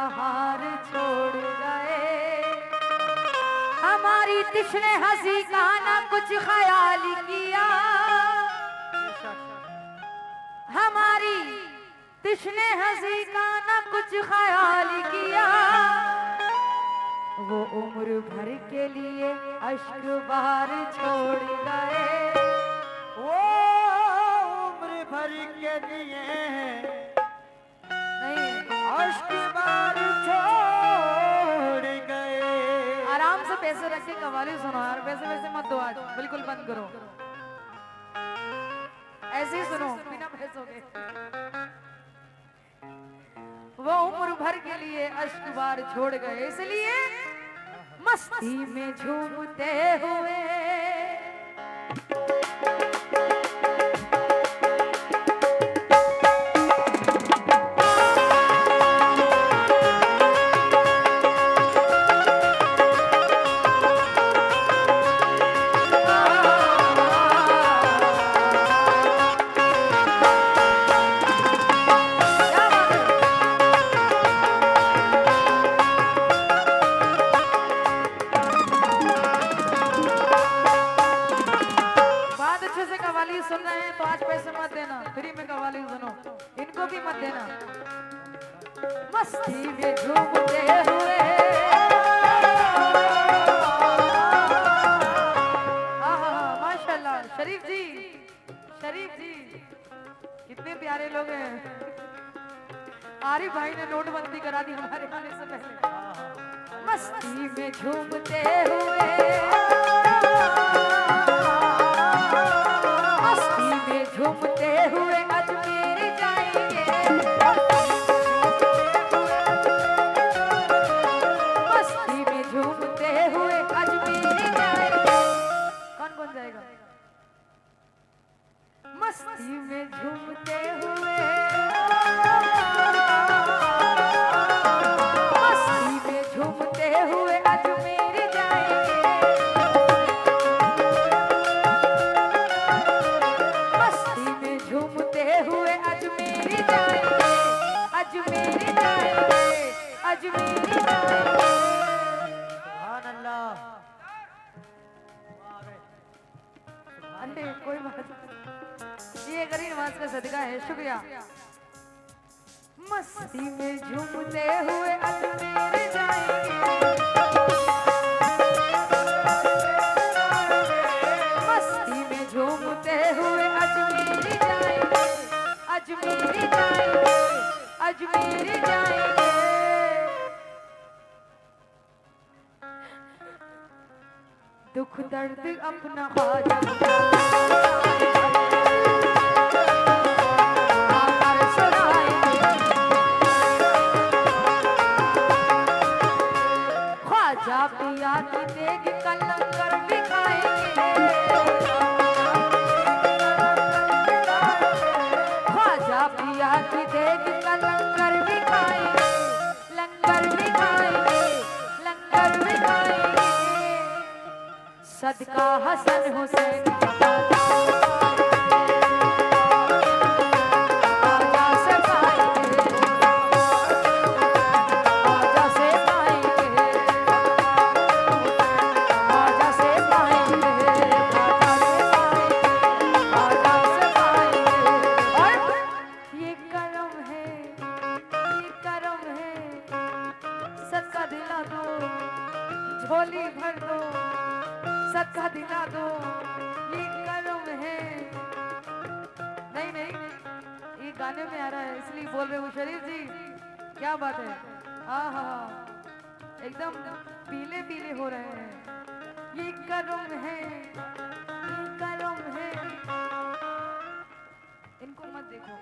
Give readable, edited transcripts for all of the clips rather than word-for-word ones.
बहार छोड़ गए। हमारी तिश्ने हंसी का ना कुछ ख्याल किया, हमारी तिश्ने हंसी का ना कुछ ख्याल किया। वो उम्र भर के लिए अश्क बहार छोड़ गए। वो उम्र भर के लिए नहीं, अश्क बार छोड़ गए। आराम से पैसे रख के कव्वाली सुनो यार, पैसे वैसे मत दो आज, बिल्कुल बंद करो, ऐसे ही सुनो बिना पैसों के। वो उम्र भर के लिए अश्क बार छोड़ गए, इसलिए मस्ती में झूमते हुए सुन रहे हैं तो आज पैसे मत देना, फ्री में कव्वाली सुनो, इनको भी मत देना। मस्ती में झूमते हुए माशाल्लाह। शरीफ जी, शरीफ जी कितने प्यारे लोग हैं। आरिफ भाई ने नोटबंदी करा दी हमारे आने से पहले। मस्ती में झूमते हुए झूमते हुए अजमेर जाएंगे। मस्ती में झूमते हुए अजमेर जाएंगे। कौन कौन जाएगा? मस्ती में झूमते हुए, मस्ती में झूमते हुए अजमेर जाएंगे। झूमते हुए अजमेर जाएंगे, अजमेर जाएंगे, अजमेर जाएंगे। सुभान अल्लाह। अरे कोई बात नहीं, ये गरीब नवाज का सदका है, शुक्रिया। मस्ती में झूमते हुए अजमेर जाएंगे, मस्ती में झूमते हुए अजमेर जाएंगे, अजमेर जाएंगे, अजमेर जाएंगे। दुख दर्द अपना ख्वाजा ख्वाजा पिया की देग का लंगर भी खाएंगे। ख्वाजा पिया की देग का लंगर भी खाएंगे, लंगर भी खाएंगे, लंगर भी खाएंगे। सदका हसन हुसैन झोली भर दो, सदका दिला दो, ये करम है। नहीं नहीं, ये गाने में आ रहा है इसलिए बोल रहे हो शरीफ जी, क्या बात है। हाँ हाँ, एकदम पीले पीले हो रहे हैं। ये करम है, ये करम है। इनको मत देखो,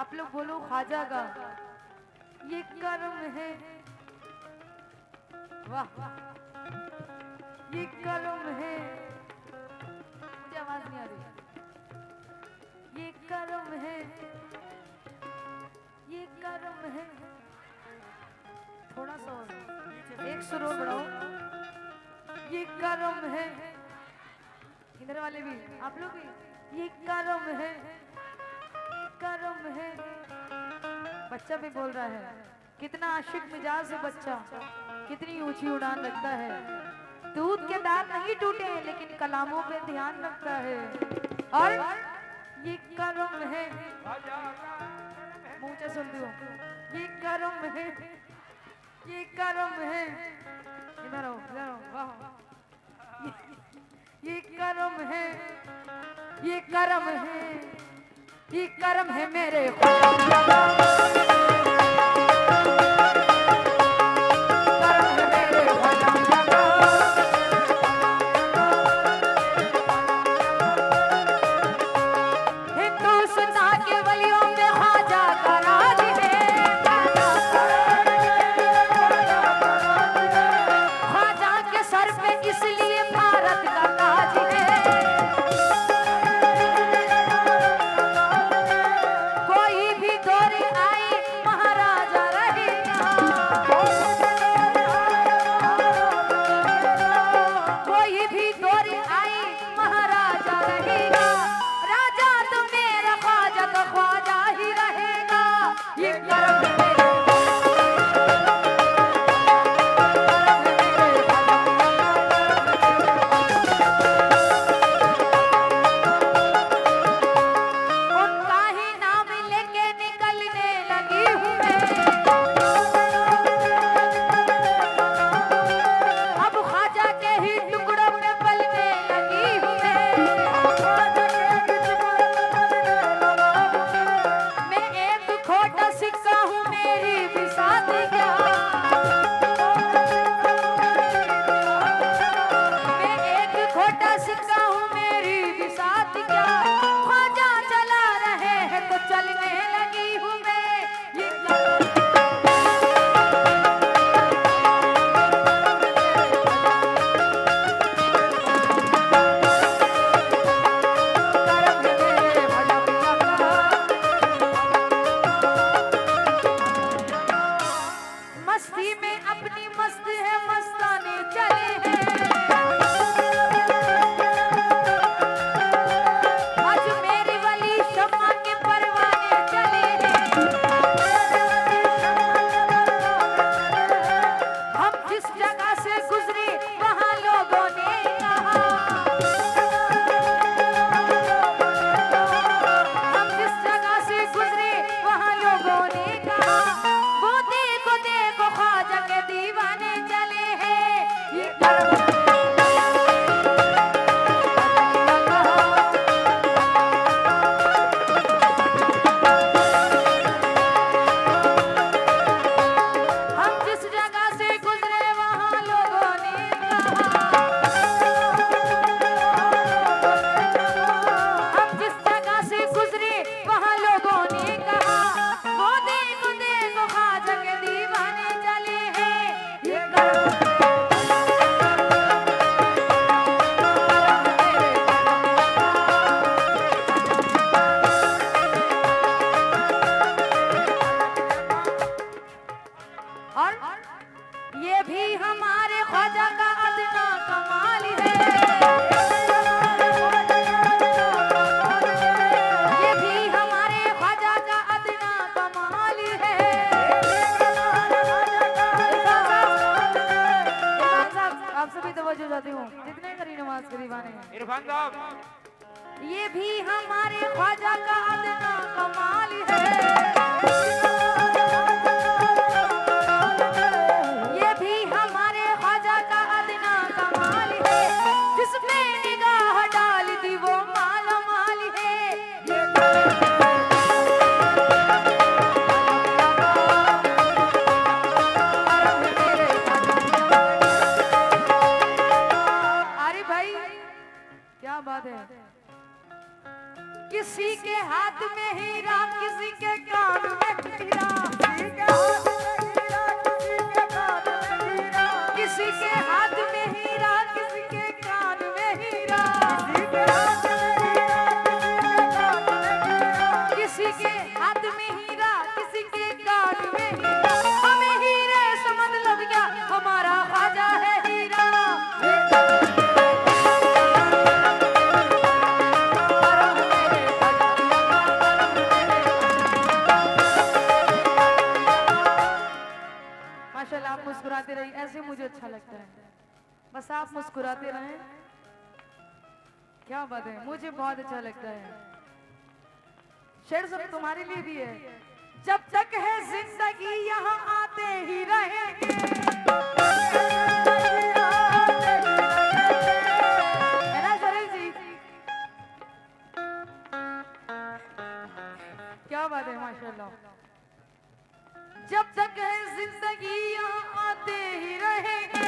आप लोग बोलो ख्वाजा का ये करम है। वाह, ये करम है। मुझे आवाज नहीं आ रही। ये करम है, ये करम है। थोड़ा सा और, एक सुर और बढ़ाओ। ये करम है। इधर वाले भी, आप लोग भी। ये करम है, करम है। बच्चा भी बोल रहा है कितना आशिक मिजाज से बच्चा, कितनी ऊंची उड़ान रखता है। दूध के दांत नहीं टूटे लेकिन कलामों पे ध्यान रखता है। और ये करम है, मुंह से सुन दियो, ये करम है, ये करम है। इधर आओ, इधर आओ, वाह। ये करम है, ये करम है, ये करम है मेरे इरफान साहब, ये भी हमारे ख्वाजा का अदना कमाल है, ये भी हमारे ख्वाजा का अदना कमाल है, जिसमें निगाह डाल दी वो माला माल है। अरे भाई क्या बात है, किसी के हाथ में हीरा, किसी के कान में हीरा, किसी के हाथ में हीरा, किसी के कान में हीरा, किसी के हाथ में हीरा, किसी के कान में हीरा, हमें हीरे समझ लग गया, हमारा ख्वाजा है हीरा। माशाल्लाह आप मुस्कुराते रहिए, ऐसे मुझे अच्छा लगता है। बस आप मुस्कुराते रहें। क्या बात है, मुझे बहुत अच्छा लगता है। शेर सब तुम्हारे लिए भी है। जब तक है जिंदगी यहाँ आते ही रहेंगे, है ना शरीफ जी? क्या बात है माशाल्लाह। जब तक है जिंदगी यहाँ आते ही रहेंगे।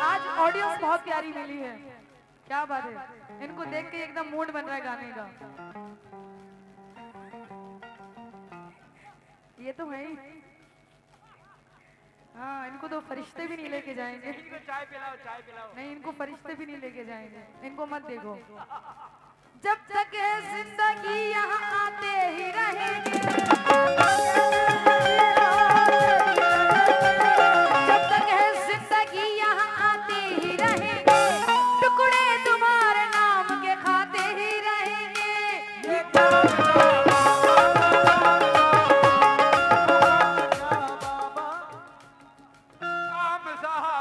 आज ऑडियंस बहुत प्यारी मिली है, क्या बात है। इनको देख के एकदम मूड बन रहा है गाने का। ये तो है ही। हाँ, इनको तो फरिश्ते भी नहीं लेके जाएंगे। इनको चाय पिलाओ, चाय पिलाओ। नहीं, इनको फरिश्ते भी नहीं लेके जाएंगे, इनको मत देखो। जब तक है जिंदगी यहाँ आते ही रहेंगे, जब तक है जिंदगी यहाँ आते ही रहेंगे, टुकड़े तुम्हारे नाम के खाते ही रहेंगे। काम साहब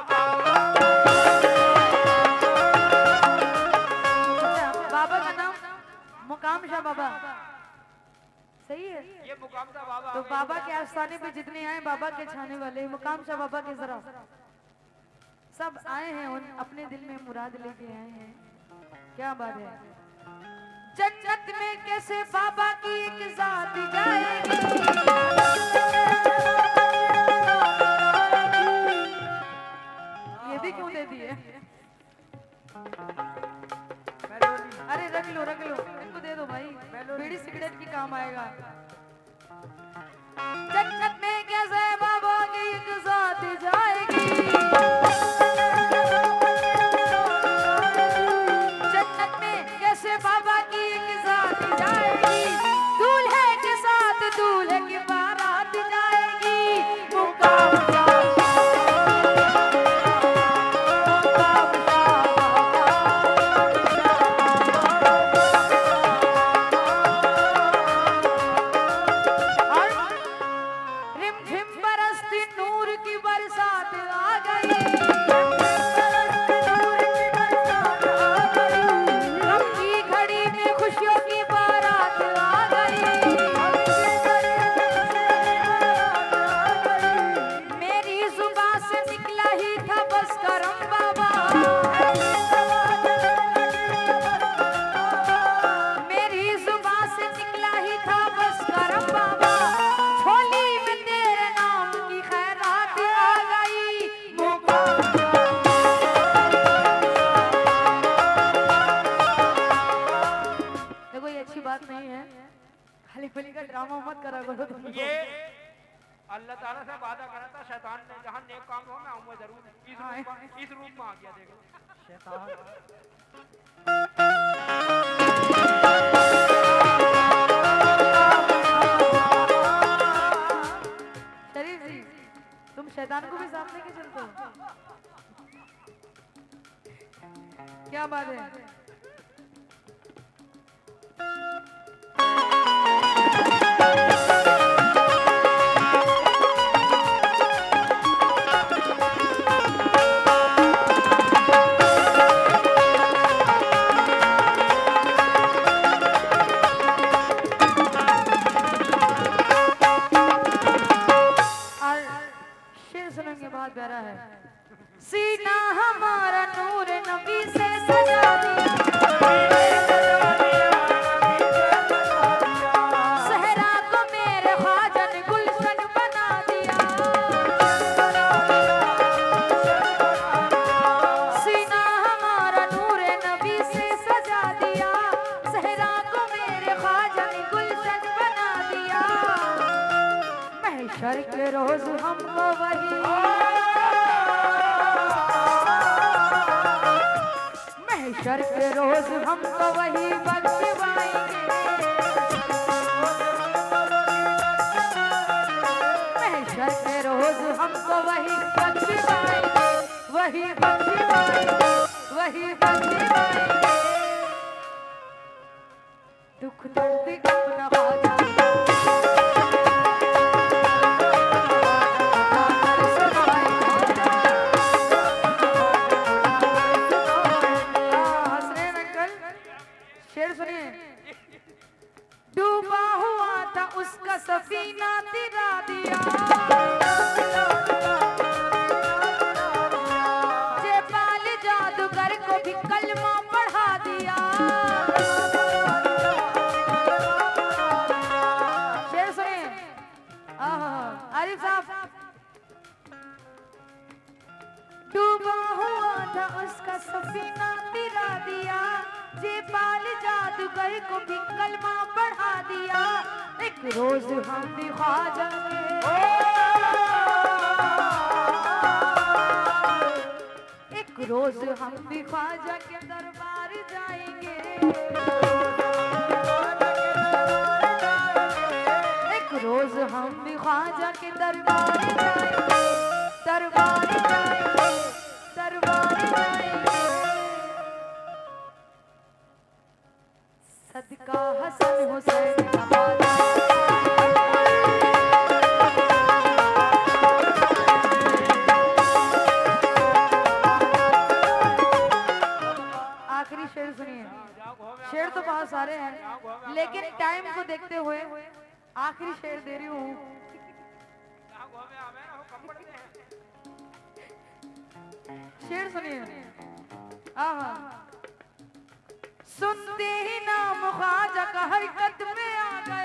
बाबा का नाम मुकाम शाह बाबा, सही है। ये मुकाम साहब बाबा। तो बाबा के आस्थाने पे जितने आए, बाबा के छाने वाले मुकाम शाह बाबा के जरा सब आए हैं, उन अपने दिल में मुराद लेके आए हैं। क्या बात है। जन्नत में कैसे बाबा की एक जात जाएगी, ये भी क्यों दे दिए? अरे रख लो रख लो, इनको दे दो भाई, बीड़ी सिगरेट की काम आएगा। जन्नत में कैसे बाबा की एक जात जाएगी, जन्नत में कैसे बाबा की एक जात जाएगी, दूल्हे के साथ दूल्हे की बारात जाएगी। मुकाम रिमझिम बरसती नूर की बरसात आ गई, गम की घड़ी में खुशियों की बारात आ गई। मेरी जुबान से निकला ही था बस करम बाबा, मेरी जुबान से निकला ही था बस करम बाबा, झोली में तेरे नाम की खैरात आ गई। देखो ये अच्छी बात नहीं है, खाली खुली का ड्रामा मत करा करो तुम। ये अल्लाह ताला से वादा करा था, शैतान ने जहाँ नेक काम हो मैं आऊंगा जरूर। इस रूप में आ गया देखो शैतान। शरीफ जी, तुम शैतान को भी साथ लेके चलते हो, क्या बात है। और शेर सुनेंगे, बहुत प्यारा है। सीना हमारा नूर नबी से सजा दिया, सहरा को मेरे ख्वाजा ने गुलशन बना दिया। सीना हमारा नूर नबी से सजा दिया, सहरा को मेरे ख्वाजा ने गुलशन बना दिया। महशर के रोज हमको वही, महशर के रोज हमको वही बख्शवाएंगे, महशर के रोज हमको वही बख्शवाएंगे, वही बख्शवाएंगे, वही बख्शवाएंगे। दुख दर्द अपना ख्वाजा सफीना तिरा दिया, जयपाल जादूगर को भी कलमा पढ़ा दिया। शेर सुनिए, आरिफ साहब। डूबा हुआ था उसका सफीना तिरा दिया, जयपाल जादूगर को भी कलमा पढ़ा दिया। एक रोज हम भी ख्वाजा के, एक रोज हम भी ख्वाजा के दरबार जाएंगे, एक रोज हम भी ख्वाजा के दरबार जाएंगे, दरबार जाएंगे, दरबार जाएंगे। सदका हसन हुसैन नवाज। आखिरी शेर सुनिए। शेर तो बहुत सारे हैं, लेकिन टाइम को देखते हुए आखिरी शेर दे रही हूँ। शेर सुनिए। सुनते ही नाम ख्वाजा का हरकत में आ गया,